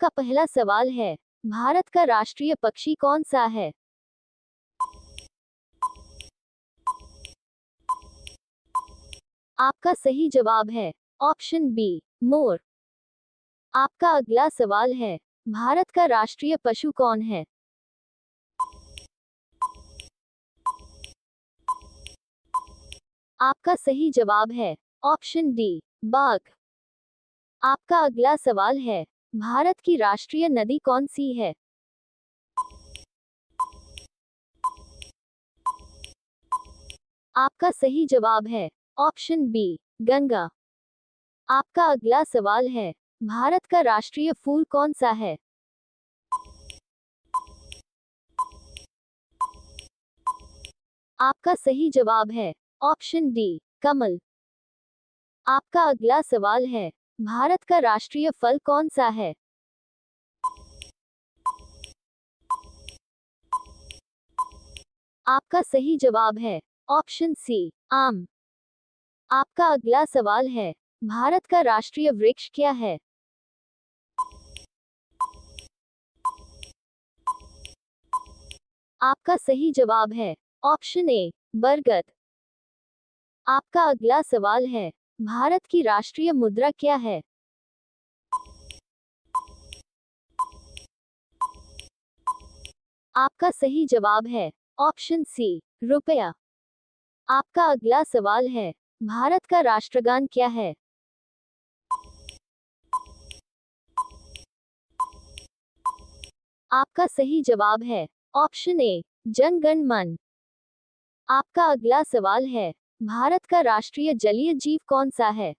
आपका पहला सवाल है, भारत का राष्ट्रीय पक्षी कौन सा है? आपका सही जवाब है ऑप्शन बी, मोर। आपका अगला सवाल है, भारत का राष्ट्रीय पशु कौन है? आपका सही जवाब है ऑप्शन डी, बाघ। आपका अगला सवाल है, भारत की राष्ट्रीय नदी कौन सी है? आपका सही जवाब है ऑप्शन बी, गंगा। आपका अगला सवाल है, भारत का राष्ट्रीय फूल कौन सा है? आपका सही जवाब है ऑप्शन डी, कमल। आपका अगला सवाल है, भारत का राष्ट्रीय फल कौन सा है? आपका सही जवाब है ऑप्शन सी, आम। आपका अगला सवाल है, भारत का राष्ट्रीय वृक्ष क्या है? आपका सही जवाब है ऑप्शन ए, बरगद। आपका अगला सवाल है, भारत की राष्ट्रीय मुद्रा क्या है? आपका सही जवाब है ऑप्शन सी, रुपया। आपका अगला सवाल है, भारत का राष्ट्रगान क्या है? आपका सही जवाब है ऑप्शन ए, जन गण मन। आपका अगला सवाल है, भारत का राष्ट्रीय जलीय जीव कौन सा है?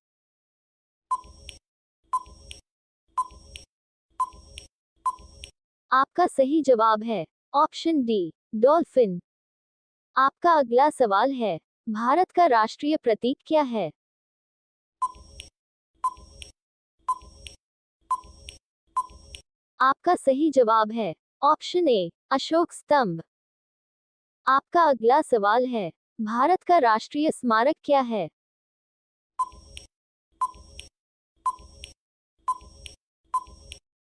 आपका सही जवाब है ऑप्शन डी, डॉल्फिन। आपका अगला सवाल है, भारत का राष्ट्रीय प्रतीक क्या है? आपका सही जवाब है ऑप्शन ए, अशोक स्तंभ। आपका अगला सवाल है, भारत का राष्ट्रीय स्मारक क्या है?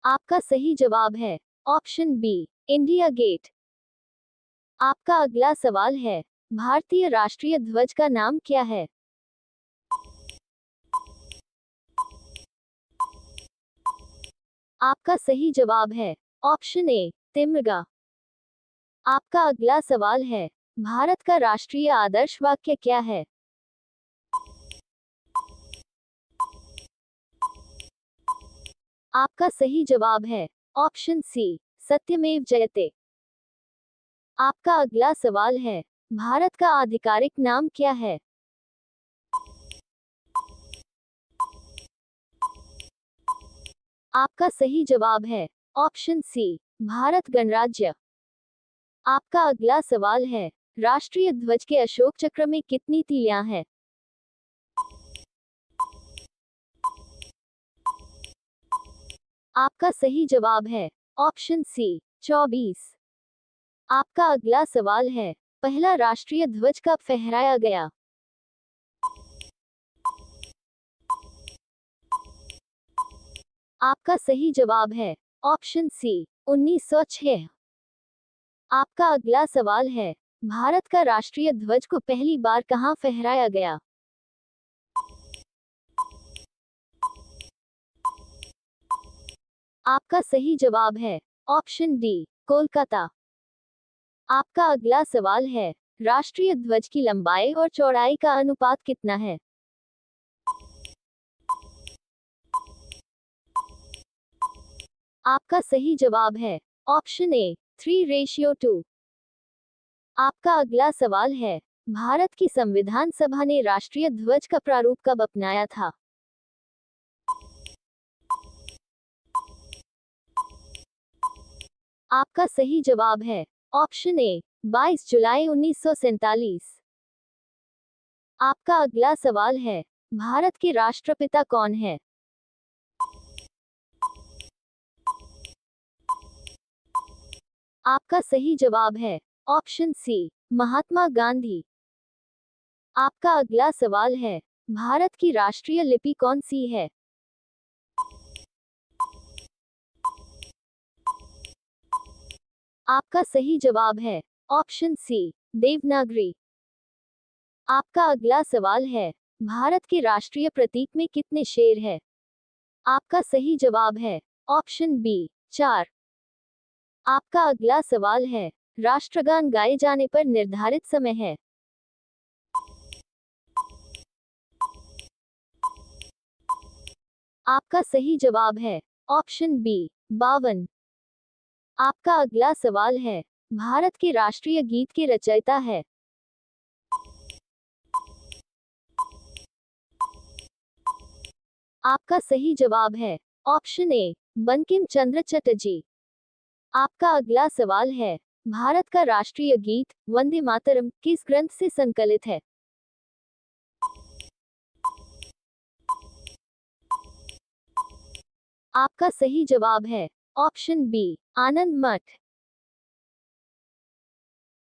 आपका सही जवाब है ऑप्शन बी, इंडिया गेट। आपका अगला सवाल है, भारतीय राष्ट्रीय ध्वज का नाम क्या है? आपका सही जवाब है ऑप्शन ए, तिरंगा। आपका अगला सवाल है, भारत का राष्ट्रीय आदर्श वाक्य क्या है? आपका सही जवाब है ऑप्शन सी, सत्यमेव जयते। आपका अगला सवाल है, भारत का आधिकारिक नाम क्या है? आपका सही जवाब है ऑप्शन सी, भारत गणराज्य। आपका अगला सवाल है, राष्ट्रीय ध्वज के अशोक चक्र में कितनी तीलियां हैं? आपका सही जवाब है ऑप्शन सी, 24। आपका अगला सवाल है, पहला राष्ट्रीय ध्वज कब फहराया गया? आपका सही जवाब है ऑप्शन सी, 1906। आपका अगला सवाल है, भारत का राष्ट्रीय ध्वज को पहली बार कहां फहराया गया? आपका सही जवाब है ऑप्शन डी, कोलकाता। आपका अगला सवाल है, राष्ट्रीय ध्वज की लंबाई और चौड़ाई का अनुपात कितना है? आपका सही जवाब है ऑप्शन ए, 3:2। आपका अगला सवाल है, भारत की संविधान सभा ने राष्ट्रीय ध्वज का प्रारूप कब अपनाया था? आपका सही जवाब है ऑप्शन ए, 22 जुलाई 1947। आपका अगला सवाल है, भारत के राष्ट्रपिता कौन है? आपका सही जवाब है ऑप्शन सी, महात्मा गांधी। आपका अगला सवाल है, भारत की राष्ट्रीय लिपि कौन सी है? आपका सही जवाब है ऑप्शन सी, देवनागरी। आपका अगला सवाल है, भारत के राष्ट्रीय प्रतीक में कितने शेर है? आपका सही जवाब है ऑप्शन बी, 4। आपका अगला सवाल है, राष्ट्रगान गाए जाने पर निर्धारित समय है? आपका सही जवाब है ऑप्शन बी, 52। आपका अगला सवाल है, भारत के राष्ट्रीय गीत के रचयिता है? आपका सही जवाब है ऑप्शन ए, बंकिम चंद्र चटर्जी। आपका अगला सवाल है, भारत का राष्ट्रीय गीत वंदे मातरम किस ग्रंथ से संकलित है? आपका सही जवाब है ऑप्शन बी, आनंद मठ।